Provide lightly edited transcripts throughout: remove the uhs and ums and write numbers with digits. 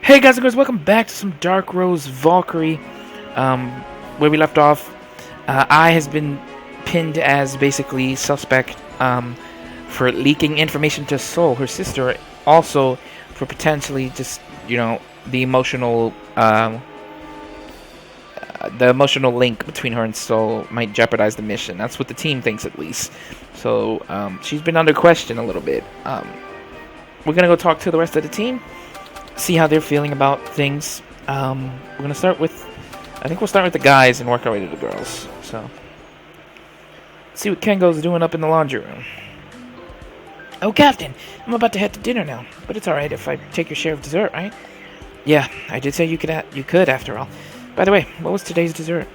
Hey guys and girls, welcome back to some Dark Rose Valkyrie. Where we left off, I has been pinned as basically suspect for leaking information to Soul, her sister, also for potentially just, the emotional link between her and Soul might jeopardize the mission. That's what the team thinks, at least. So she's been under question a little bit. We're gonna go talk to the rest of the team, see how they're feeling about things. We're gonna start with, I think we'll start with the guys and work our way to the girls. So, see what Kengo's doing up in the laundry room. Oh, Captain, I'm about to head to dinner now, but it's alright if I take your share of dessert, right? Yeah, I did say you could after all. By the way, what was today's dessert?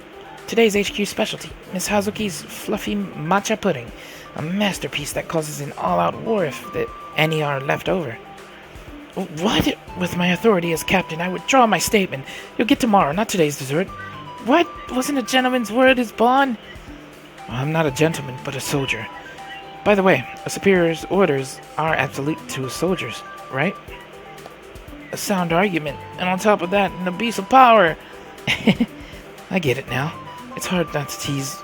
Today's HQ specialty, Miss Hazuki's fluffy matcha pudding, a masterpiece that causes an all-out war if any are left over. What? With my authority as captain, I withdraw my statement. You'll get tomorrow, not today's dessert. What? Wasn't a gentleman's word his bond? Well, I'm not a gentleman, but a soldier. By the way, a superior's orders are absolute to his soldiers, right? A sound argument, and on top of that, an abyss of power. I get it now. It's hard not to tease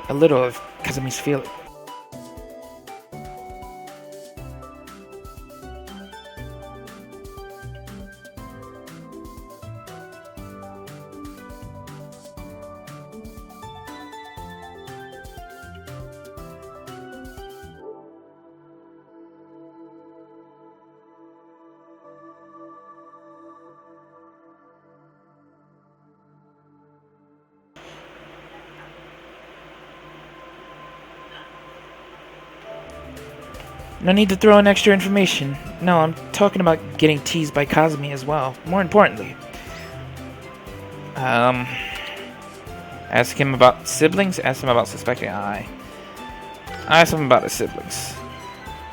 a little of Kazumi's feeling. No need to throw in extra information. No, I'm talking about getting teased by Kazumi as well. More importantly. Ask him about siblings, ask him about suspecting I ask him about his siblings.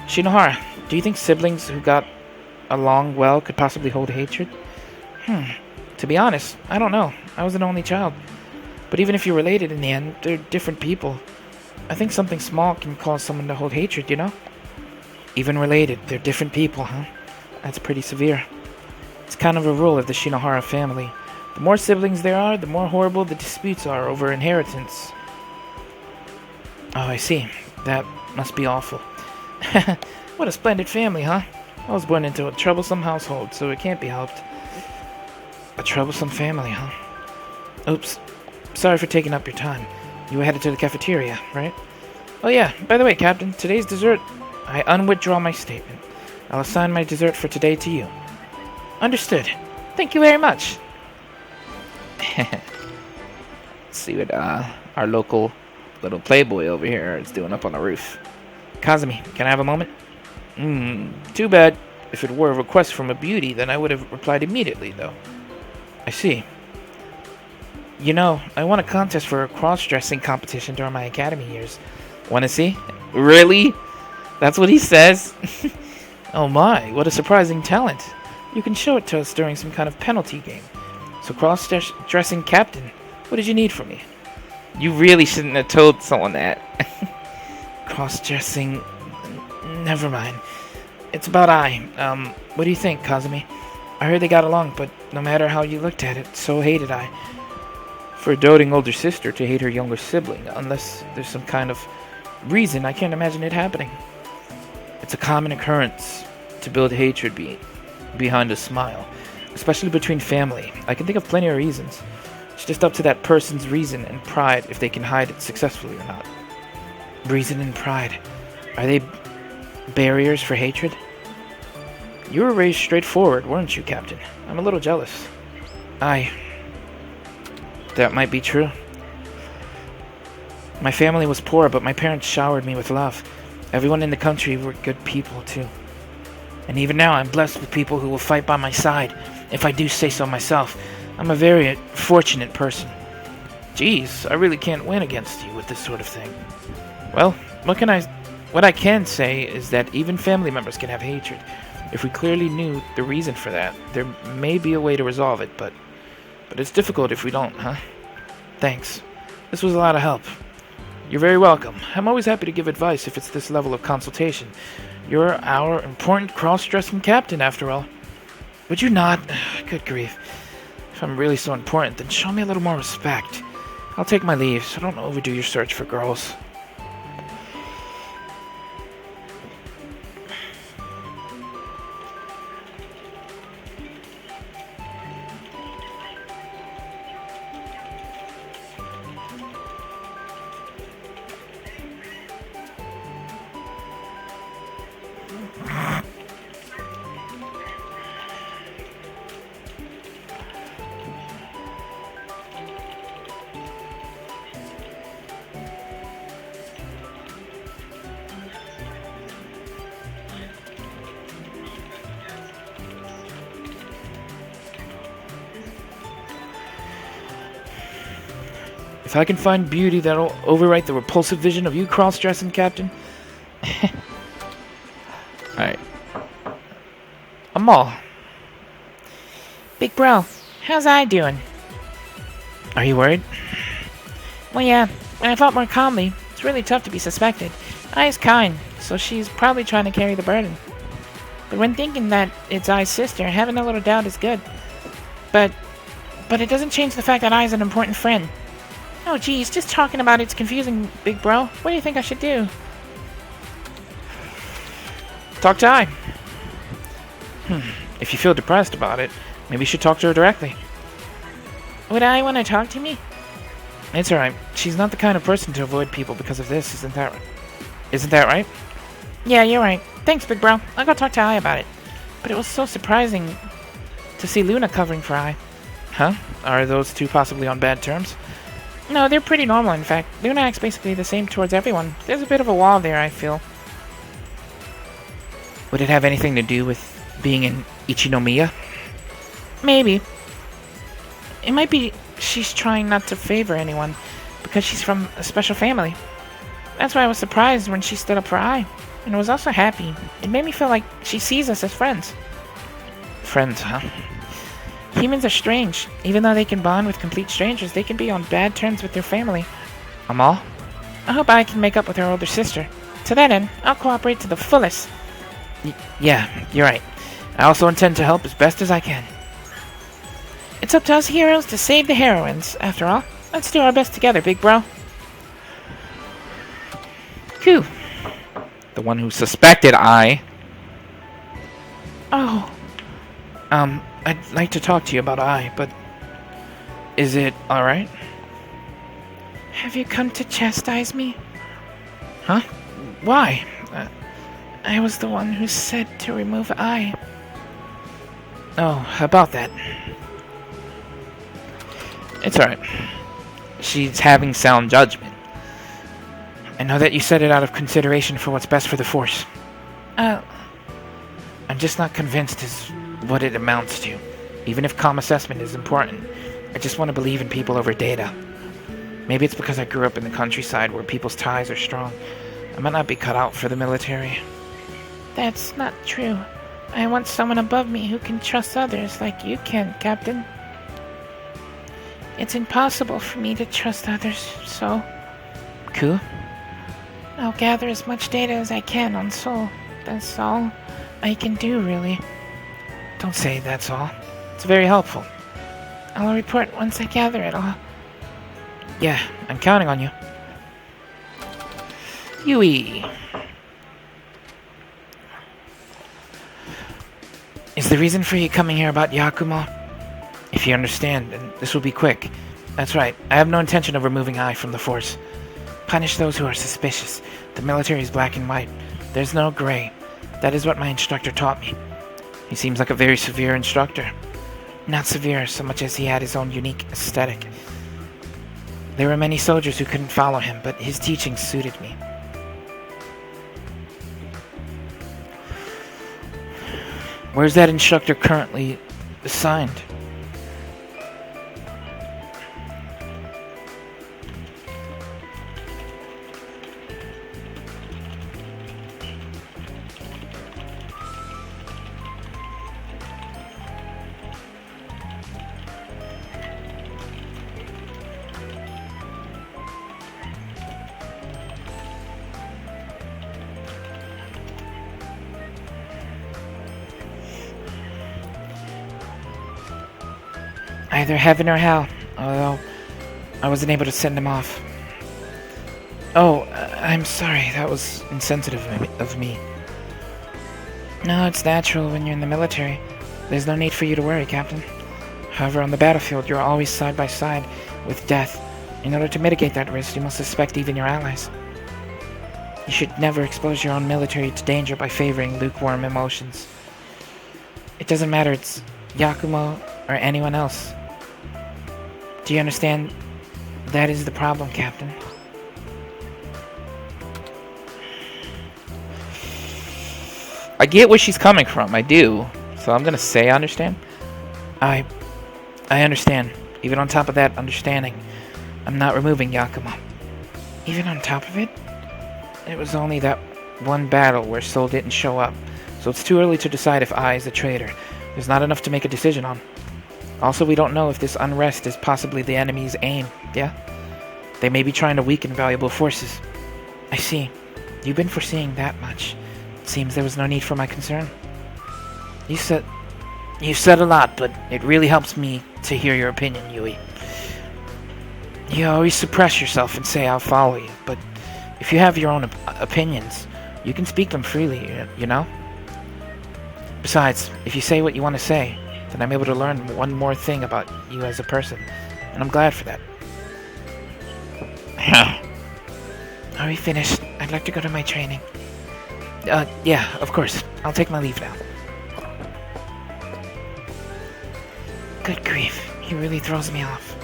Shinohara, do you think siblings who got along well could possibly hold hatred? To be honest, I don't know. I was an only child. But even if you're related in the end, they're different people. I think something small can cause someone to hold hatred, you know? Even related, they're different people, huh? That's pretty severe. It's kind of a rule of the Shinohara family. The more siblings there are, the more horrible the disputes are over inheritance. Oh, I see. That must be awful. What a splendid family, huh? I was born into a troublesome household, so it can't be helped. A troublesome family, huh? Oops. Sorry for taking up your time. You were headed to the cafeteria, right? Oh yeah, by the way, Captain, today's dessert... I unwithdraw my statement. I'll assign my dessert for today to you. Understood. Thank you very much. Let's see what our local little playboy over here is doing up on the roof. Kazumi, can I have a moment? Too bad. If it were a request from a beauty, then I would have replied immediately, though. I see. You know, I won a contest for a cross-dressing competition during my academy years. Want to see? Really? That's what he says? Oh my, what a surprising talent. You can show it to us during some kind of penalty game. So cross-dressing captain, what did you need from me? You really shouldn't have told someone that. Cross-dressing... Never mind. It's about what do you think, Kazumi? I heard they got along, but no matter how you looked at it, so hated I. For a doting older sister to hate her younger sibling, unless there's some kind of reason, I can't imagine it happening. It's a common occurrence to build hatred behind a smile, especially between family. I can think of plenty of reasons. It's just up to that person's reason and pride if they can hide it successfully or not. Reason and pride. Are they barriers for hatred? You were raised straightforward, weren't you, Captain? I'm a little jealous. That might be true. My family was poor, but my parents showered me with love. Everyone in the country were good people, too. And even now, I'm blessed with people who will fight by my side, if I do say so myself. I'm a very fortunate person. Geez, I really can't win against you with this sort of thing. Well, what I can say is that even family members can have hatred. If we clearly knew the reason for that, there may be a way to resolve it, but it's difficult if we don't, huh? Thanks. This was a lot of help. You're very welcome. I'm always happy to give advice if it's this level of consultation. You're our important cross-dressing captain, after all. Would you not? Good grief. If I'm really so important, then show me a little more respect. I'll take my leave, so don't overdo your search for girls. If I can find beauty that'll overwrite the repulsive vision of you cross-dressing, Captain. Alright. Amal. Big bro, how's I doing? Are you worried? Well, yeah, when I thought more calmly, it's really tough to be suspected. Ai's kind, so she's probably trying to carry the burden. But when thinking that it's Ai's sister, having a little doubt is good. But it doesn't change the fact that Ai's an important friend. Oh geez, just talking about it's confusing, big bro. What do you think I should do? Talk to Ai. If you feel depressed about it, maybe you should talk to her directly. Would Ai want to talk to me? It's alright. She's not the kind of person to avoid people because of this, isn't that right? Isn't that right? Yeah, you're right. Thanks, big bro. I'll go talk to Ai about it. But it was so surprising to see Luna covering for Ai. Huh? Are those two possibly on bad terms? No, they're pretty normal, in fact. Luna acts basically the same towards everyone. There's a bit of a wall there, I feel. Would it have anything to do with being in Ichinomiya? Maybe. It might be she's trying not to favor anyone, because she's from a special family. That's why I was surprised when she stood up for Ai. And I was also happy. It made me feel like she sees us as friends. Friends, huh? Humans are strange. Even though they can bond with complete strangers, they can be on bad terms with their family. Amal? I hope I can make up with her older sister. To that end, I'll cooperate to the fullest. Yeah, you're right. I also intend to help as best as I can. It's up to us heroes to save the heroines, after all. Let's do our best together, big bro. Phew. The one who suspected Ai. Oh. I'd like to talk to you about Ai, but is it alright? Have you come to chastise me? Huh? Why? I was the one who said to remove Ai. Oh, about that. It's alright. She's having sound judgment. I know that you said it out of consideration for what's best for the Force. I'm just not convinced as what it amounts to. Even if calm assessment is important, I just want to believe in people over data. Maybe it's because I grew up in the countryside where people's ties are strong. I might not be cut out for the military. That's not true. I want someone above me who can trust others like you can, Captain. It's impossible for me to trust others, so... Cool. I'll gather as much data as I can on Soul. That's all I can do, really. Don't say that's all. It's very helpful. I'll report once I gather it all. Yeah, I'm counting on you. Yui. Is the reason for you coming here about Yakumo? If you understand, then this will be quick. That's right, I have no intention of removing Ai from the Force. Punish those who are suspicious. The military is black and white. There's no gray. That is what my instructor taught me. He seems like a very severe instructor. Not severe so much as he had his own unique aesthetic. There were many soldiers who couldn't follow him, but his teachings suited me. Where's that instructor currently assigned? Either heaven or hell, although I wasn't able to send him off. Oh, I'm sorry, that was insensitive of me. No, it's natural when you're in the military. There's no need for you to worry, Captain. However, on the battlefield, you're always side by side with death. In order to mitigate that risk, you must suspect even your allies. You should never expose your own military to danger by favoring lukewarm emotions. It doesn't matter it's Yakumo or anyone else. Do you understand? That is the problem, Captain. I get where she's coming from. I do. So I'm gonna say I understand. I understand. Even on top of that understanding, I'm not removing Yakumo. Even on top of it? It was only that one battle where Soul didn't show up, so it's too early to decide if I is the traitor. There's not enough to make a decision on. Also, we don't know if this unrest is possibly the enemy's aim, yeah? They may be trying to weaken valuable forces. I see. You've been foreseeing that much. It seems there was no need for my concern. You said a lot, but it really helps me to hear your opinion, Yui. You always suppress yourself and say I'll follow you, but if you have your own opinions, you can speak them freely, you know? Besides, if you say what you want to say, then I'm able to learn one more thing about you as a person, and I'm glad for that. Are we finished? I'd like to go to my training. Yeah, of course. I'll take my leave now. Good grief, he really throws me off.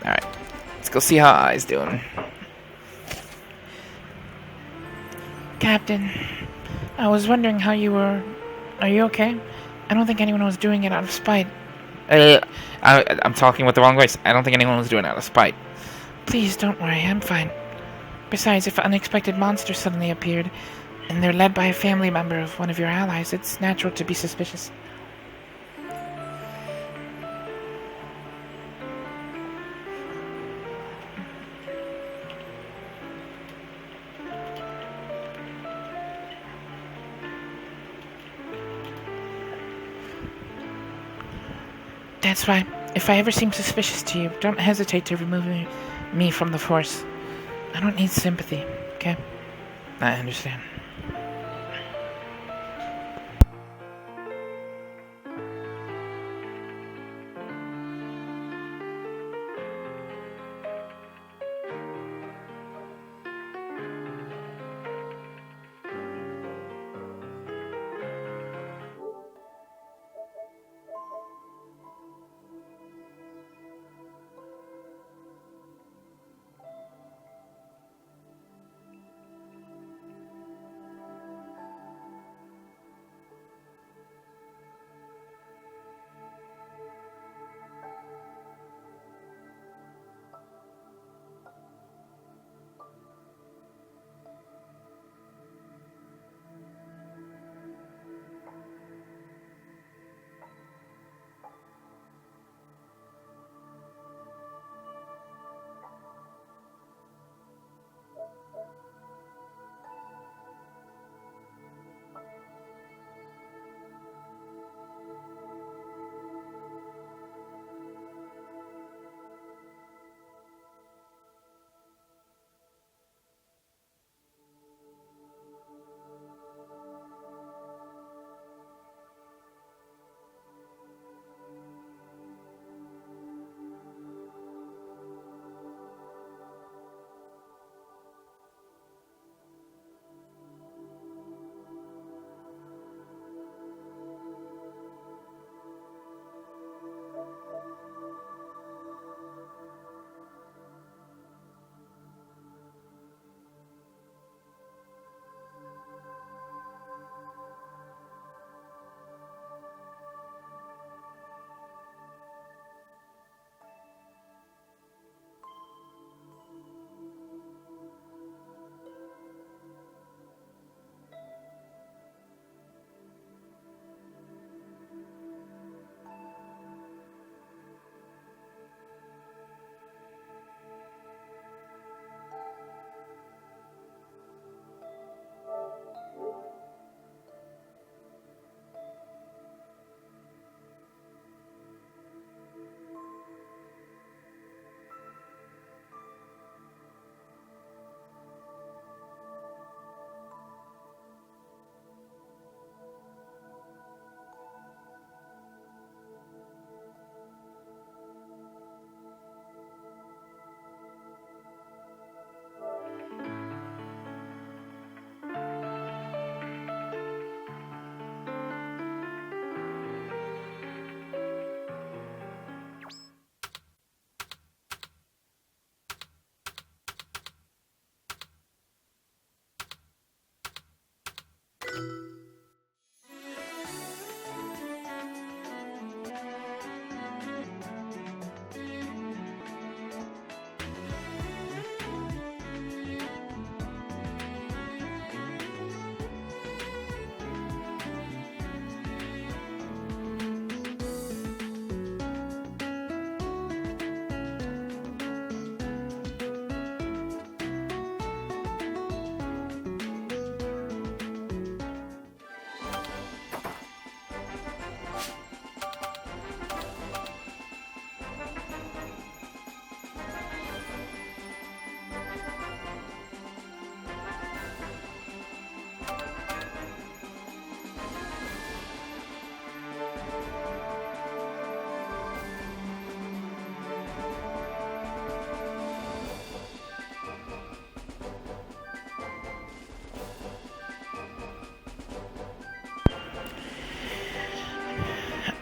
Alright. Let's go see how Ai's doing. Captain, I was wondering how you were... Are you okay? I don't think anyone was doing it out of spite. I'm talking with the wrong voice. I don't think anyone was doing it out of spite. Please don't worry, I'm fine. Besides, if unexpected monsters suddenly appeared, and they're led by a family member of one of your allies, it's natural to be suspicious. That's why, if I ever seem suspicious to you, don't hesitate to remove me from the force. I don't need sympathy, okay? I understand.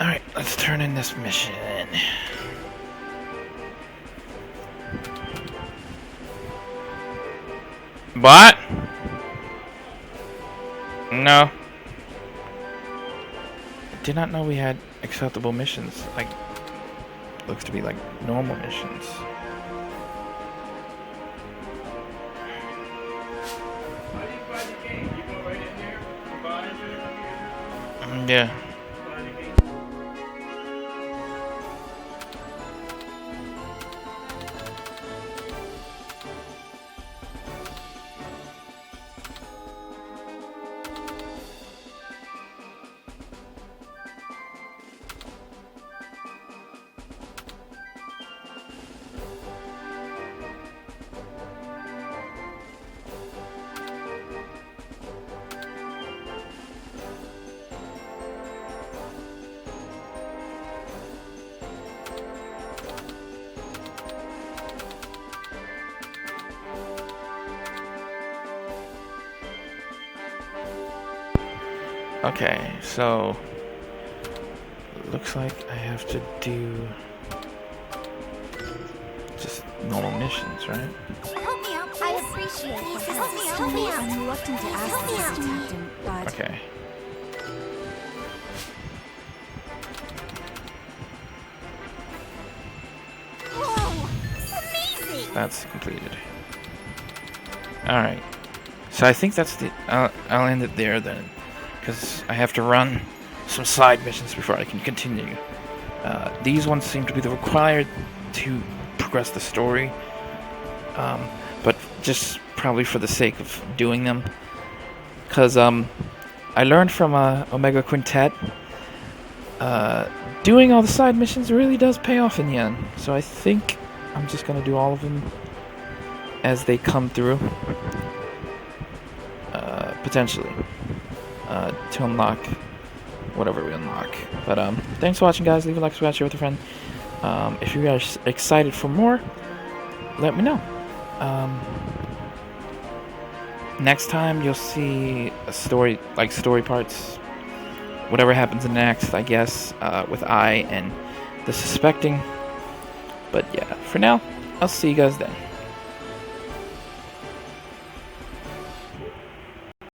Alright, let's turn in this mission. What? No. Did not know we had acceptable missions. Like, looks to be like normal missions. Yeah. Okay, so looks like I have to do just normal missions, right? Help me out. I appreciate it. Help me out. I'm reluctant to ask this, Captain, but Okay. whoa, amazing! That's completed. Alright. So I think that's the... I'll end it there then. Because I have to run some side missions before I can continue. These ones seem to be the required to progress the story. But just probably for the sake of doing them. Because I learned from Omega Quintet, doing all the side missions really does pay off in the end. So I think I'm just going to do all of them as they come through. Potentially. To unlock whatever we unlock. But thanks for watching, guys. Leave a like, subscribe, share with a friend. If you guys are excited for more, let me know. Next time you'll see a story, like story parts, whatever happens next, I guess, with I and the suspecting. But yeah, for now, I'll see you guys then.